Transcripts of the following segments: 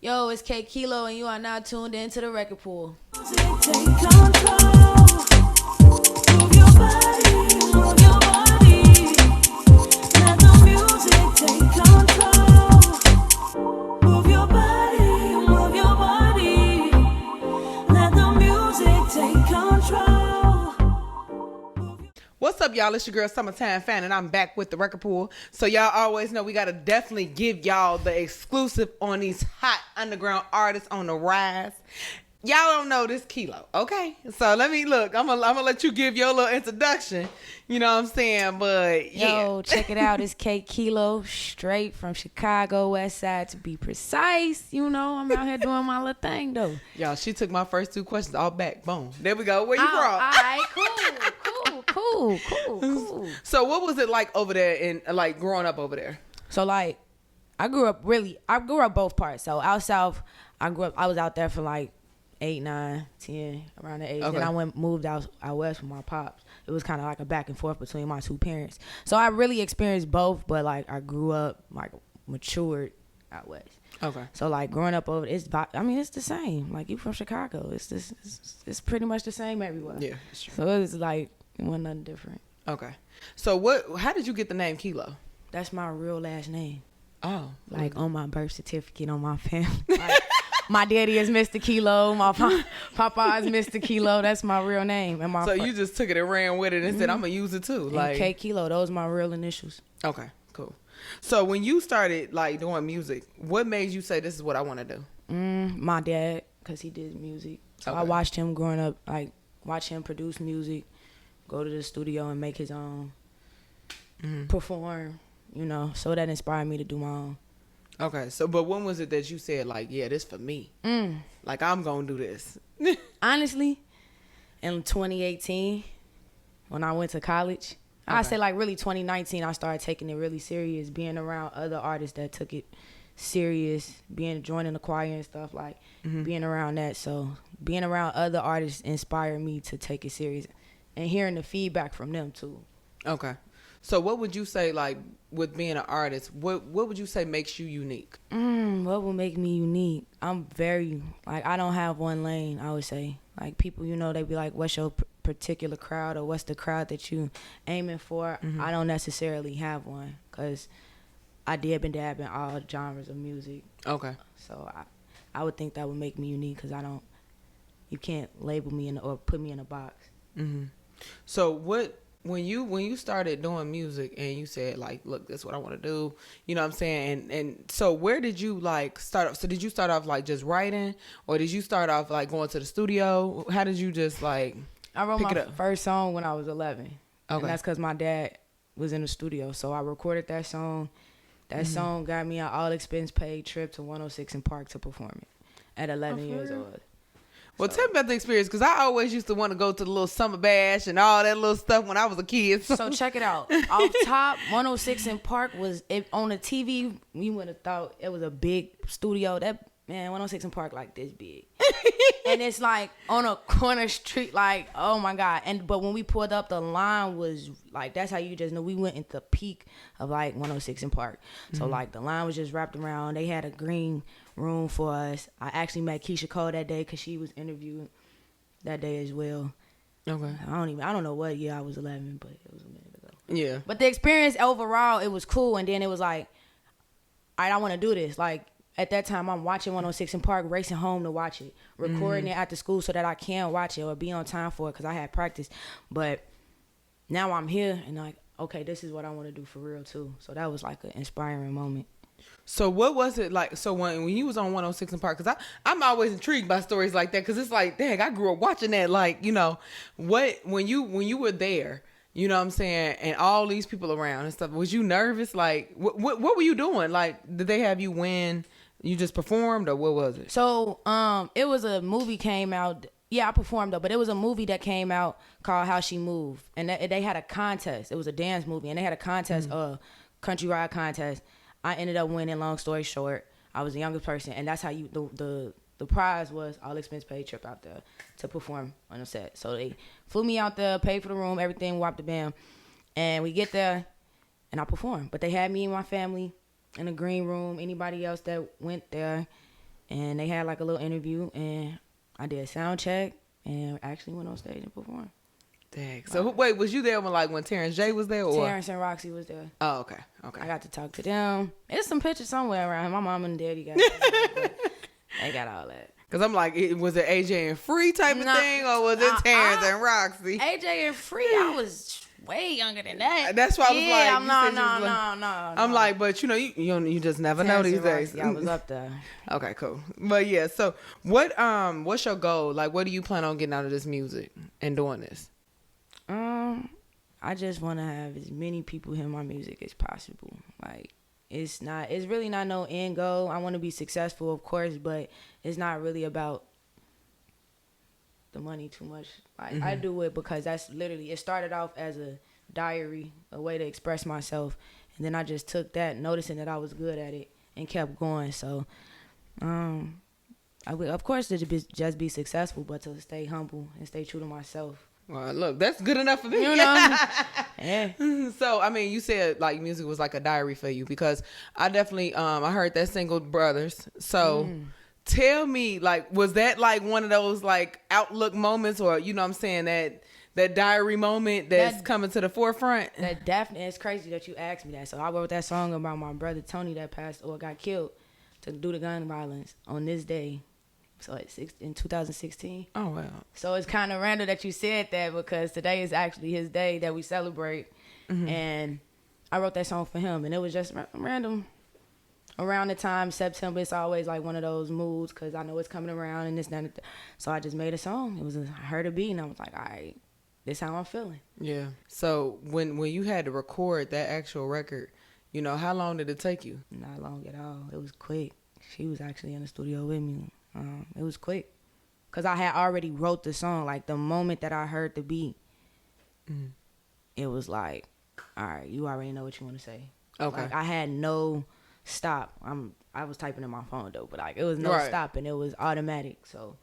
Yo, it's K Kilo, and you are now tuned into the record pool. Take control. Move your body, move your body. Let the music take control. Move your body, move your body. Let the music take control. What's up, y'all? It's your girl Summertime Fan, and I'm back with the record pool. So y'all always know we gotta definitely give y'all the exclusive on these hot underground artists on the rise. Y'all don't know this Kilo, okay? So let me look. I'm gonna let you give your little introduction. You know what I'm saying? But yeah. Yo, check it out. It's K Kilo, straight from Chicago, West Side to be precise. You know, I'm out here doing my little thing though. Y'all, she took my first two questions all back. Boom. There we go. Where you from? All right, cool. So what was it like over there and like growing up over there? So like, I grew up both parts. So out south, I was out there for like 8, 9, 10, around the age. Okay. Then I moved out west with my pops. It was kind of like a back and forth between my two parents. So I really experienced both, but like I grew up, like matured out west. Okay. So like growing up over, it's the same. Like you from Chicago, it's pretty much the same everywhere. Yeah, that's true. So it's like it wasn't nothing different. Okay. So how did you get the name Kilo? That's my real last name. Oh. Like on my birth certificate, on my family. Like, my daddy is Mr. Kilo. My papa is Mr. Kilo. That's my real name. And so you just took it and ran with it and said, I'm going to use it too. Like K Kilo. Those are my real initials. Okay, cool. So when you started like doing music, what made you say this is what I want to do? My dad, because he did music. So Okay. I watched him growing up, like watch him produce music, go to the studio and make his own, perform, you know. So that inspired me to do my own. Okay, so but when was it that you said like, yeah, this for me? Like I'm gonna do this. Honestly, in 2018, when I went to college, I say like really 2019, I started taking it really serious, being around other artists that took it serious, joining the choir and stuff, like being around that. So being around other artists inspired me to take it serious, and hearing the feedback from them too. Okay. So what would you say, like, with being an artist, what would you say makes you unique? What would make me unique? I'm very, like, I don't have one lane, I would say. Like, people, you know, they be like, what's your particular crowd, or what's the crowd that you aiming for? I don't necessarily have one, because I dib and dab in all genres of music. Okay. So I would think that would make me unique, because you can't label me or put me in a box. So when you started doing music and you said like, look, this is what I want to do, you know what I'm saying? And so where did you like start off? So did you start off like just writing, or did you start off like going to the studio? How did you just like I wrote pick my it up? first song when I was 11. Okay. And that's because my dad was in the studio. So I recorded that song. That song got me an all expense paid trip to 106 in Park to perform it at 11 years old. Well, tell me about the experience, because I always used to want to go to the little summer bash and all that little stuff when I was a kid. So check it out. Off top, 106 in Park was on the TV. You would have thought it was a big studio. That man, 106 in Park like this big, and it's like on a corner street. Like, oh my god! But when we pulled up, the line was like, that's how you just know we went into the peak of like 106 in Park. So like the line was just wrapped around. They had a green room for us. I actually met Keisha Cole that day because she was interviewed that day as well. Okay. I don't know what year I was 11, but it was a minute ago. Yeah. But the experience overall, it was cool. And then it was like, all right, I want to do this. Like at that time, I'm watching 106 in Park, racing home to watch it, recording it after school so that I can watch it or be on time for it because I had practice. But now I'm here and like, okay, this is what I want to do for real too. So that was like an inspiring moment. So what was it like? So when you was on 106 in Park, because I'm always intrigued by stories like that, because it's like, dang, I grew up watching that. Like, you know, when you were there, you know what I'm saying, and all these people around and stuff, was you nervous? Like, what were you doing? Like, did they have you win? You just performed, or what was it? So it was a movie came out. Yeah, I performed though, but it was a movie that came out called How She Moved, and they had a contest. It was a dance movie, and they had a contest, country ride contest. I ended up winning. Long story short, I was the youngest person, and that's how the prize was all expense paid trip out there to perform on the set. So they flew me out there, paid for the room, everything, whopped the bam, and we get there, and I performed. But they had me and my family in a green room. Anybody else that went there, and they had like a little interview, and I did a sound check, and actually went on stage and performed. Dang. So wait, was you there when Terrence J was there, or Terrence and Roxy was there. Oh, okay. I got to talk to them. There's some pictures somewhere around. My mom and daddy got it. They got all that. Cause I'm like, was it AJ and Free type of thing, or was it Terrence and Roxy? AJ and Free, I was way younger than that. That's why I was like, no. I'm like, but you just never know these days. I was up there. Okay, cool. But yeah, so what's your goal? Like, what do you plan on getting out of this music and doing this? I just want to have as many people hear my music as possible. Like, it's really not no end goal. I want to be successful, of course, but it's not really about the money too much. Like, I do it because that's literally, it started off as a diary, a way to express myself, and then I just took that, noticing that I was good at it, and kept going. So, I would, of course, to just be successful, but to stay humble and stay true to myself. Well, look, that's good enough for me. You know? Yeah. So, I mean, you said like music was like a diary for you, because I definitely, I heard that single Brothers. So tell me, like, was that like one of those like outlook moments, or, you know what I'm saying, that diary moment that's coming to the forefront? That definitely, it's crazy that you asked me that. So I wrote that song about my brother Tony that passed or got killed due to gun violence on this day. So in 2016. Oh, wow. So it's kind of random that you said that, because today is actually his day that we celebrate. And I wrote that song for him, and it was just random. Around the time September, it's always like one of those moods, because I know it's coming around and this, that, and that. So I just made a song. I heard a beat, and I was like, all right, this how I'm feeling. Yeah. So when you had to record that actual record, you know, how long did it take you? Not long at all. It was quick. She was actually in the studio with me. It was quick, because I had already wrote the song. Like, the moment that I heard the beat, it was like, all right, you already know what you want to say. Okay. Like, I had no stop. I was typing in my phone though, but like, it was no stop, and it was automatic. So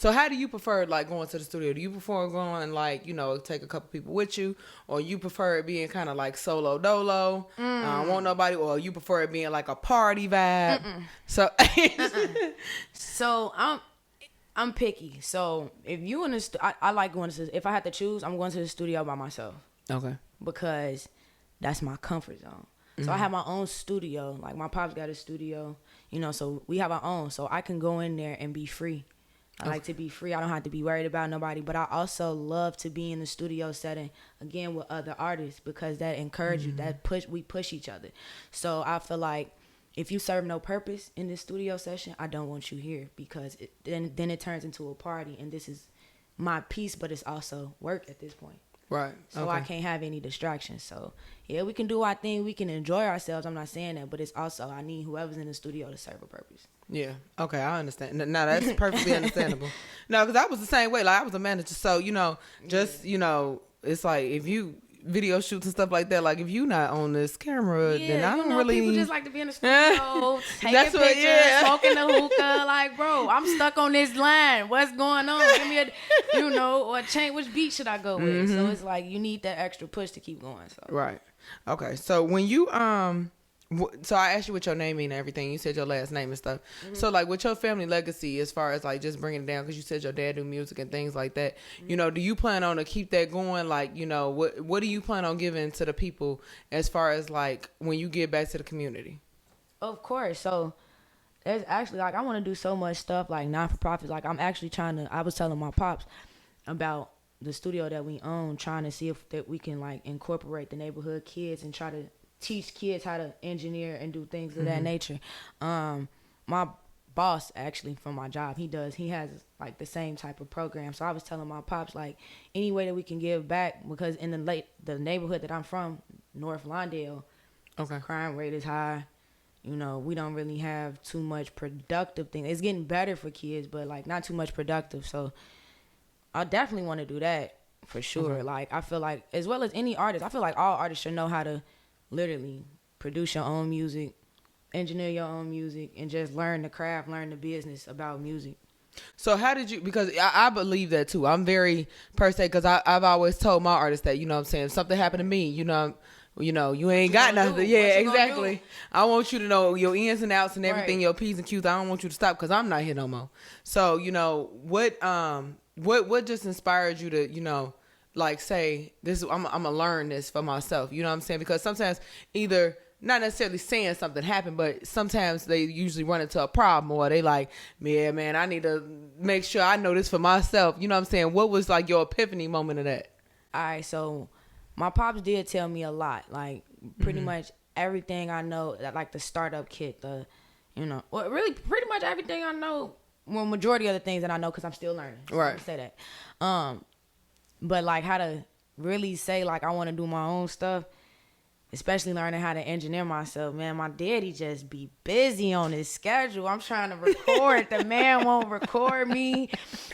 how do you prefer, like, going to the studio? Do you prefer going, like, you know, take a couple people with you, or you prefer it being kind of like solo dolo, I don't want nobody, or you prefer it being like a party vibe? So So I'm picky. So if you in the I like going to, if I had to choose, I'm going to the studio by myself. Okay. Because that's my comfort zone. So I have my own studio. Like, my pops got a studio, you know, so we have our own. So I can go in there and be free. I like to be free. I don't have to be worried about nobody. But I also love to be in the studio setting, again, with other artists, because that encourages you. We push each other. So I feel like if you serve no purpose in this studio session, I don't want you here, because then it turns into a party, and this is my piece, but it's also work at this point. Right. So I can't have any distractions. So yeah, we can do our thing. We can enjoy ourselves. I'm not saying that, but it's also, I need whoever's in the studio to serve a purpose. Yeah. Okay, I understand. No, that's perfectly understandable. No, because I was the same way. Like, I was a manager, so, you know, just, you know, it's like, if you video shoots and stuff like that, like, if you not on this camera, then I don't really. People just like to be in the studio, taking pictures, smoking the hookah. Like, bro, I'm stuck on this line. What's going on? Give me or change, which beat should I go with? So it's like, you need that extra push to keep going. So. Right. Okay. So when you so I asked you what your name mean and everything. You said your last name and stuff. So, like, with your family legacy, as far as like just bringing it down, because you said your dad do music and things like that. You know, do you plan on to keep that going? Like, you know, what do you plan on giving to the people as far as like when you give back to the community? Of course. So there's actually, like, I want to do so much stuff, like non-for-profits. Like, I'm actually I was telling my pops about the studio that we own, trying to see if that we can like incorporate the neighborhood kids and try to teach kids how to engineer and do things of that nature. My boss, actually, from my job, he has like the same type of program. So I was telling my pops, like, any way that we can give back, because in the neighborhood that I'm from, North Lawndale, crime rate is high. You know, we don't really have too much productive things. It's getting better for kids, but like not too much productive. So I definitely want to do that for sure. Like, I feel like, as well as any artist, I feel like all artists should know how to literally produce your own music, engineer your own music, and just learn the craft, learn the business about music. So how did you, because I believe that too. I'm very per se, because I've always told my artists that, you know what I'm saying, if something happened to me, you know, you know, you ain't got gonna nothing. do? Yeah, What you gonna exactly. do? I want you to know your ins and outs and everything, Right. your P's and Q's. I don't want you to stop because I'm not here no more. So, you know, what just inspired you to, you know, like say this, I'm gonna learn this for myself. You know what I'm saying? Because sometimes either not necessarily saying something happened, but sometimes they usually run into a problem or they like, yeah, man, I need to make sure I know this for myself. You know what I'm saying? What was like your epiphany moment of that? All right, so my pops did tell me a lot, like pretty Mm-hmm. much everything I know, like the startup kit, well, really pretty much everything I know. Well, majority of the things that I know because I'm still learning. So Right. let me say that. But like how to really say like I want to do my own stuff, especially learning how to engineer myself. Man, my daddy just be busy on his schedule. I'm trying to record. The man won't record me.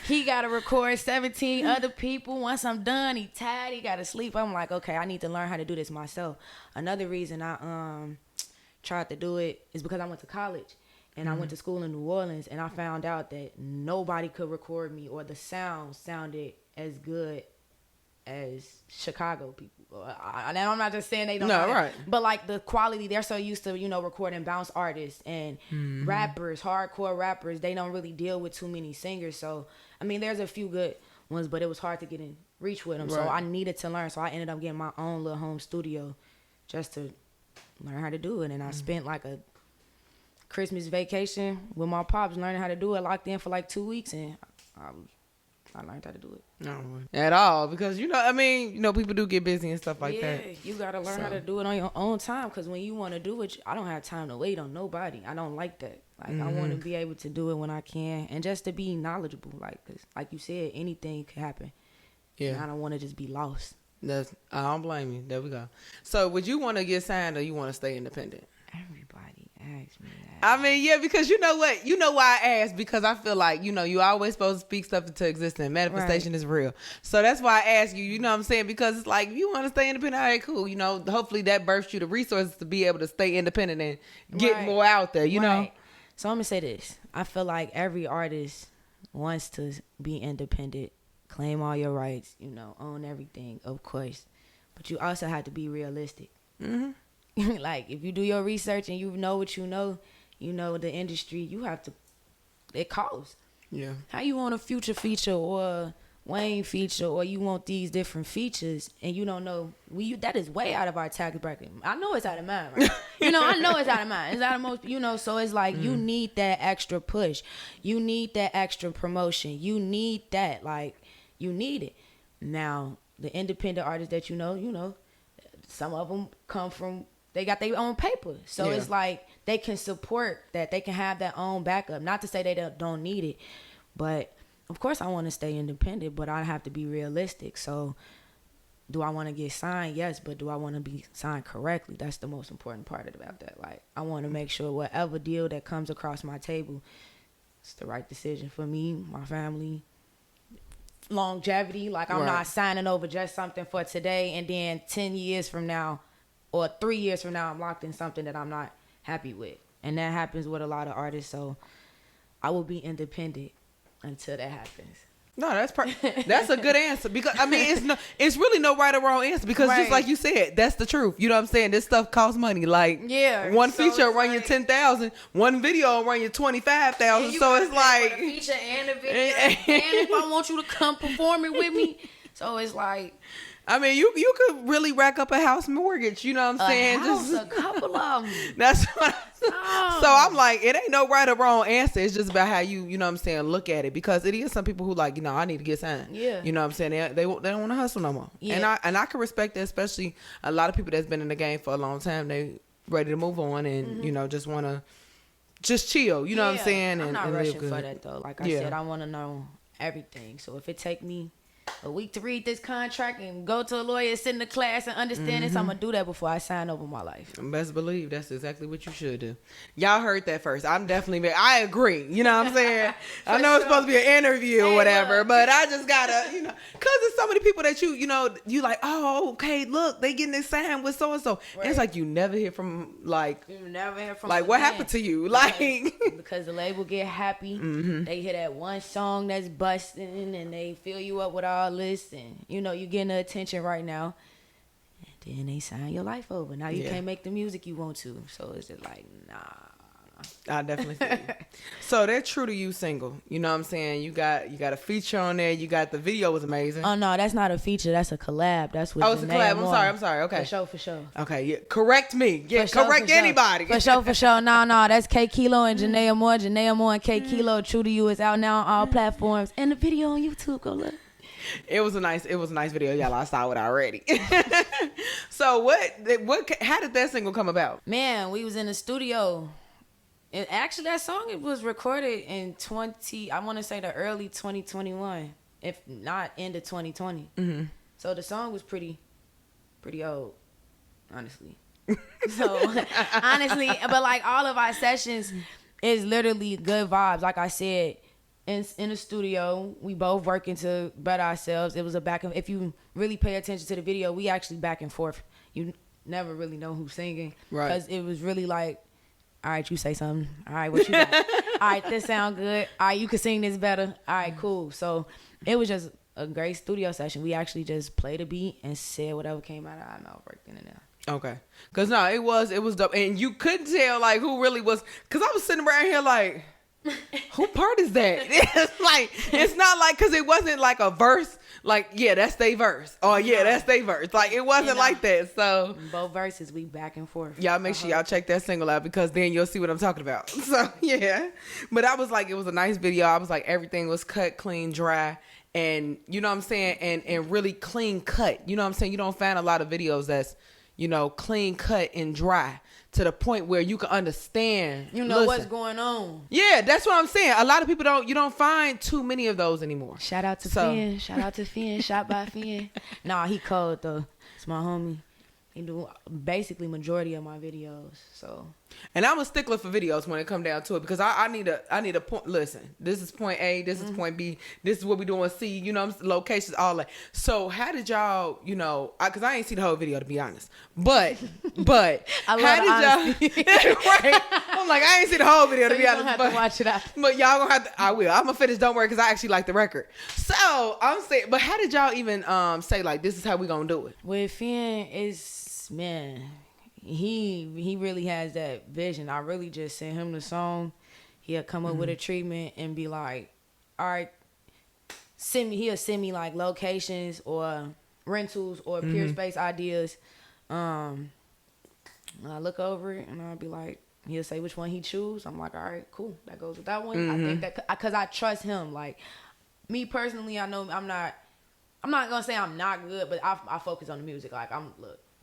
He got to record 17 other people. Once I'm done, he tired. He got to sleep. I'm like, okay, I need to learn how to do this myself. Another reason I tried to do it is because I went to college. And I went to school in New Orleans, and I found out that nobody could record me or the sound sounded as good as Chicago people. And I'm not just saying they don't. No, right. But like the quality, they're so used to, you know, recording bounce artists and rappers, hardcore rappers. They don't really deal with too many singers. So, I mean, there's a few good ones, but it was hard to get in reach with them. So Right. I needed to learn. So I ended up getting my own little home studio just to learn how to do it. And I spent like a Christmas vacation with my pops learning how to do it, locked in for like 2 weeks, and I learned how to do it. No, at all, because you know, I mean, you know, people do get busy and stuff like yeah, that. you gotta learn how So. to do it on your own time, because when you want to do it, I don't have time to wait on nobody. I don't like that. Like I want to be able to do it when I can, and just to be knowledgeable. Like, 'cause like you said, anything could happen. And I Yeah, don't want to just be lost. I don't blame you. There we go. So, would you want to get signed or you want to stay independent? Everybody asks me that. I mean, yeah, because you know what? You know why I asked? Because I feel like, you know, you always supposed to speak stuff into existence. Manifestation is real. So that's why I ask you, you know what I'm saying? Because it's like, if you want to stay independent, all right, cool. You know, hopefully that births you the resources to be able to stay independent and get Right. more out there, you know? Right. So I'm gonna say this. I feel like every artist wants to be independent, claim all your rights, you know, own everything, of course. But you also have to be realistic. Mm-hmm. Like if you do your research and you know what you know the industry, you have to. It costs. Yeah. How you want a Future feature or a Wayne feature, or you want these different features, and you don't know that is way out of our tax bracket. I know it's out of mine, right? You know, I know it's out of mine. It's out of most, you know. So it's like you need that extra push, you need that extra promotion, you need that, like you need it. Now the independent artists that you know, some of them come from. They got their own paper. So Yeah. it's like they can support that. They can have their own backup. Not to say they don't need it. But, of course, I want to stay independent, but I have to be realistic. So do I want to get signed? Yes, but do I want to be signed correctly? That's the most important part about that. Like, I want to make sure whatever deal that comes across my table, it's the right decision for me, my family, longevity. Like, I'm Right. not signing over just something for today, and then 10 years from now, or 3 years from now, I'm locked in something that I'm not happy with. And that happens with a lot of artists. So I will be independent until that happens. No, that's a good answer, because I mean it's really no right or wrong answer, because Right. just like you said, that's the truth. You know what I'm saying? This stuff costs money. Like Yeah, one so feature will it's run you like- 10,000, one video will run you 25,000. So it's like feature and a video, and if I want you to come perform it with me, so it's like I mean you could really rack up a house mortgage. You know what I'm saying? a house, a couple of them. That's what. Oh. So I'm like, it ain't no right or wrong answer. It's just about how you know what I'm saying, look at it, because it is some people who like, you know, I need to get signed. Yeah. You know what I'm saying? They don't want to hustle no more. Yeah. And I can respect that, especially a lot of people that's been in the game for a long time. They ready to move on and you know just want to just chill. You know what I'm Yeah, saying? I'm not and live rushing good. for that though. Like I Yeah. said, I want to know everything. So if it take me a week to read this contract and go to a lawyer, sit in the class and understand this, I'm gonna do that before I sign over my life. Best believe that's exactly what you should do. Y'all heard that first. I agree. You know what I'm saying? I know it's sure. supposed to be an interview or Hey, whatever, look. but I just gotta, you know, cause there's so many people that you know, you like, oh, okay, look, they getting this signed with so and so. And it's Right. like you never hear from like You never hear from what them happened again. to you? Like Because the label get happy, they hear that one song that's busting, and they fill you up with all this, and you know you getting the attention right now. And then they sign your life over. Now you Yeah. can't make the music you want to. So it's just like, nah. I definitely feel you. So that True to You single, you know what I'm saying? You got a feature on there. You got the video was amazing. Oh no, that's not a feature. That's a collab. That's with. Oh, it's a Janae collab. Moore. I'm sorry. Okay. For sure. Okay, yeah. Correct me. Yeah, For sure, correct for sure. anybody. For sure. No, that's K Kilo and Janae Moore. Janae Moore and K Kilo. True to You is out now on all platforms. And the video on YouTube. Go look. It was a nice video, y'all. I saw it already. So how did that single come about? Man, we was in the studio. And actually, that song, it was recorded in I want to say the early 2021, if not end of 2020. Mm-hmm. So the song was pretty old, honestly. So honestly, but like all of our sessions is literally good vibes. Like I said, in the studio, we both working to better ourselves. It was a back and if you really pay attention to the video, we actually back and forth. You never really know who's singing, right? Because it was really like, all right, you say something. All right, what you got? All right, this sound good. All right, you can sing this better. All right, cool. So it was just a great studio session. We actually just played a beat and said whatever came out of our mouth right then and there. Okay. Cause no, it was dope. And you couldn't tell like who really was, cause I was sitting around here like, who part is that? It's not like, cause it wasn't like a verse, like, yeah, that's they verse. Or yeah, that's they verse. Like it wasn't like that. So both verses, we back and forth. y'all make sure y'all check that single out because then you'll see what I'm talking about. So yeah. But I was like, it was a nice video. I was like, everything was cut, clean, dry. And you know what I'm saying? And really clean cut. You know what I'm saying? You don't find a lot of videos that's, you know, clean cut and dry to the point where you can understand. You know what's going on. Yeah, that's what I'm saying. A lot of people you don't find too many of those anymore. Shout out to Finn. Shout out to Finn. Shot by Finn. Nah, he cold though. It's my homie. He do basically majority of my videos. So. And I'm a stickler for videos when it come down to it because I need a point. Listen, this is point A, this is point B, this is what we doing C. You know, locations, all that. So how did y'all, you know, because I ain't see the whole video to be honest, but I love how did y'all? Right? I'm like I ain't see the whole video to be honest. Have to watch it out. But y'all gonna have to. I will. I'm gonna finish. Don't worry, because I actually like the record. So I'm saying, but how did y'all even say like this is how we gonna do it? With Finn man, he really has that vision. I really just sent him the song. He'll come up with a treatment and be like, all right, he'll send me like locations or rentals or peer space ideas. And I look over it and I'll be like, he'll say which one he choose. I'm like, all right, cool. That goes with that one. I think that, because I trust him. Like, me personally, I know I'm not gonna say I'm not good, but I focus on the music. Like,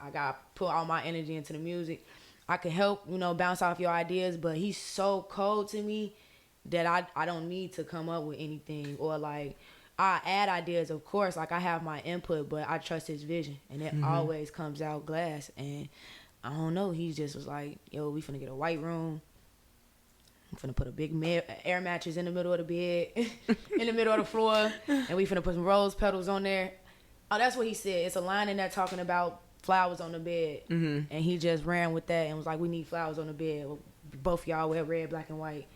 I gotta put all my energy into the music. I can help, you know, bounce off your ideas, but he's so cold to me that I don't need to come up with anything. Or like, I add ideas, of course, like I have my input, but I trust his vision, and it always comes out glass. And I don't know, he just was like, yo, we finna get a white room. I'm finna put a big air mattress in the middle of the bed, in the middle of the floor, and we finna put some rose petals on there. Oh, that's what he said. It's a line in there talking about flowers on the bed, and he just ran with that and was like, we need flowers on the bed. Both y'all wear red, black, and white.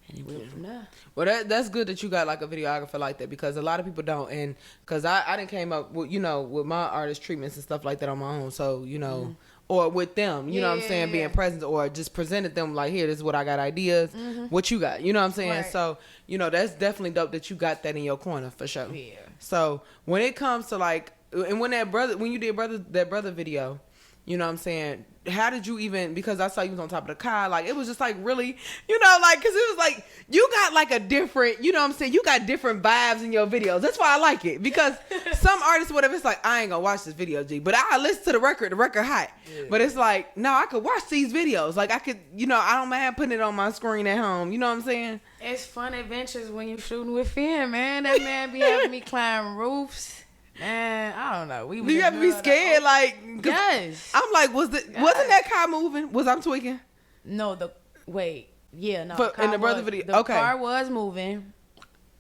And it went from there. Well, that's good that you got like a videographer like that, because a lot of people don't. And because I didn't came up with, you know, with my artist treatments and stuff like that on my own. So, you know, or with them, you know what I'm saying, being present, or just presented them like, here, this is what I got ideas, what you got, you know what I'm saying? Right. So, you know, that's definitely dope that you got that in your corner for sure. Yeah. So when it comes to like, and when you did that brother video, you know what I'm saying, how did you even, because I saw you was on top of the car, like it was just like really, you know, like, because it was like you got like a different, you know what I'm saying, you got different vibes in your videos. That's why I like it, because some artists, whatever, it's like, I ain't gonna watch this video, G, but I listen to the record hot. Yeah. But it's like, no, I could watch these videos, like I could, you know, I don't mind putting it on my screen at home, you know what I'm saying? It's fun adventures when you're shooting with Finn, man. That man be having me climb roofs. Man, I don't know. Do you have to be scared? Like, yes. I'm like, wasn't that car moving? Was I tweaking? No, no. In the brother video, the car was moving.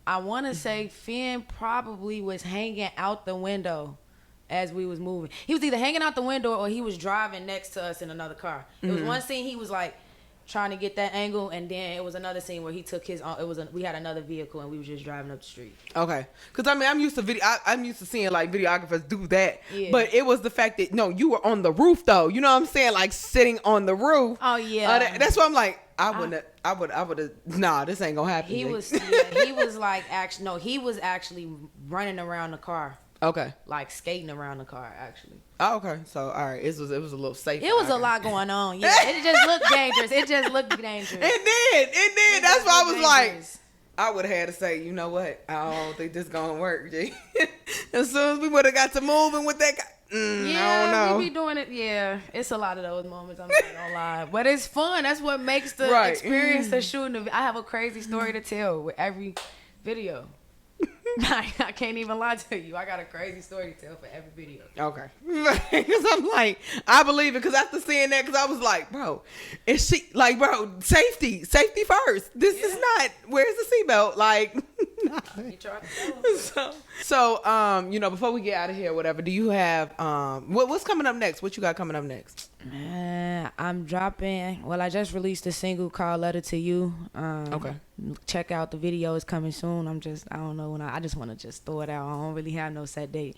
I want to say Finn probably was hanging out the window as we was moving. He was either hanging out the window or he was driving next to us in another car. It was one scene he was like trying to get that angle, and then it was another scene where he took his own. We had another vehicle and we was just driving up the street. Okay, because I mean I'm used to I'm used to seeing like videographers do that, Yeah. but it was the fact that no, you were on the roof though. You know what I'm saying? Like sitting on the roof. Oh yeah. That's why I'm like I would have. Nah, this ain't gonna happen. He Jay. was he was like he was actually running around the car, okay. like skating around the car actually. Oh, okay, so all right, it was a little safe. It was a lot going on. Yeah, it just looked dangerous. It just looked dangerous. It did. That's why I was dangerous. like, I would have had to say, you know what? I don't think this gonna work, G. As soon as we would have got to moving with that guy, I don't know. We be doing it. Yeah, it's a lot of those moments. I'm not gonna lie, but it's fun. That's what makes the Right. experience of shooting. I have a crazy story to tell with every video. I can't even lie to you. I got a crazy story to tell for every video. Okay. Because I'm like, I believe it. Because after seeing that, because I was like, bro, is she like, bro, safety first. This is not. Where's the seatbelt? Like, nah. You try to tell them. So, you know, before we get out of here, whatever, do you have what's coming up next? What you got coming up next? I'm dropping. Well, I just released a single called "Letter to You." Okay. Check out the video. It's coming soon. I don't know when. I just want to just throw it out. I don't really have no set date.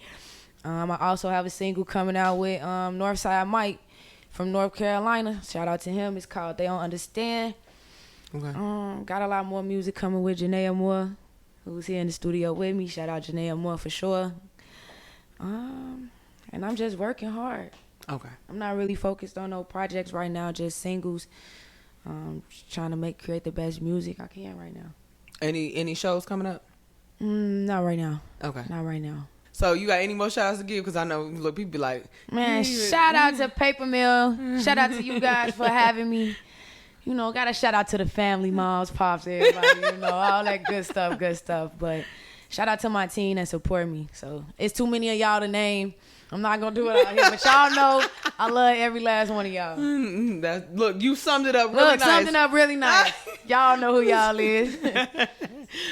I also have a single coming out with Northside Mike from North Carolina. Shout out to him. It's called "They Don't Understand." Okay. Got a lot more music coming with Janaea Moore, who's here in the studio with me. Shout out Janaea Moore for sure. And I'm just working hard. Okay. I'm not really focused on no projects right now, just singles. Just trying to create the best music I can right now. Any shows coming up? Not right now. Okay. Not right now. So you got any more shout outs to give? Because I know look, people be like, Man, shout out to Paper Mill. Shout out to you guys for having me. You know, got to shout out to the family, moms, pops, everybody, you know, all that good stuff. But shout out to my team that support me. So it's too many of y'all to name. I'm not going to do it out here, but y'all know I love every last one of y'all. Look, you summed it up really nice. Something up really nice. Y'all know who y'all is.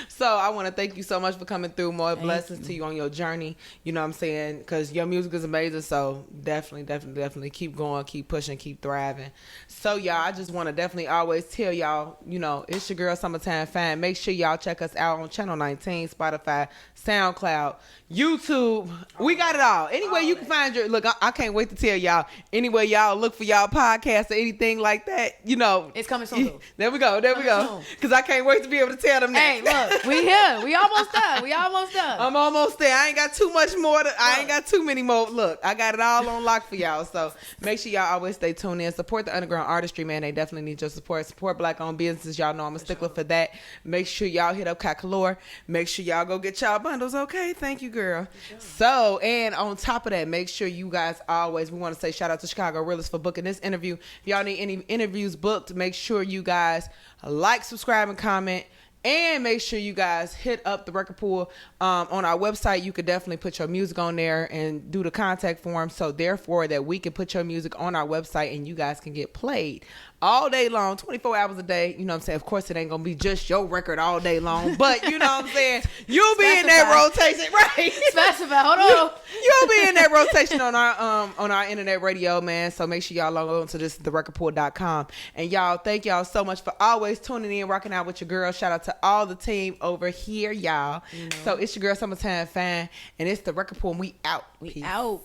So I want to thank you so much for coming through. More blessings to you on your journey. You know what I'm saying? Because your music is amazing. So definitely keep going, keep pushing, keep thriving. So y'all, I just want to definitely always tell y'all, you know, it's your girl Summertime Fan. Make sure y'all check us out on Channel 19, Spotify, SoundCloud, YouTube. We got it all. Anyway, you can find your look. I can't wait to tell y'all. Anyway, y'all look for y'all podcast or anything like that. You know, It's coming soon. There we go. Because I can't wait to be able to tell them that. Hey, look, we here. We almost done. I'm almost there. I ain't got too much more. I ain't got too many more. Look, I got it all on lock for y'all. So make sure y'all always stay tuned in. Support the underground artistry, man. They definitely need your support. Support black-owned businesses. Y'all know I'm a stickler for that. Make sure y'all hit up Kakalor. Make sure y'all go get y'all bundles. Okay, thank you, girl. So, and on top of that, make sure you guys always, we want to say shout out to Chicago Realist for booking this interview. If y'all need any interviews booked, make sure you guys like, subscribe, and comment. And make sure you guys hit up the record pool on our website. You could definitely put your music on there and do the contact form. So therefore that we can put your music on our website and you guys can get played all day long, 24 hours a day. You know what I'm saying? Of course, it ain't going to be just your record all day long. But you know what I'm saying? You'll be in that rotation, right? Specify. Hold on. You'll be in that rotation on our internet radio, man. So make sure y'all log on to this, therecordpool.com. And y'all, thank y'all so much for always tuning in, rocking out with your girl. Shout out to all the team over here, y'all. So it's your girl Summertime Fan, and it's the Record Pool, and we out. We out.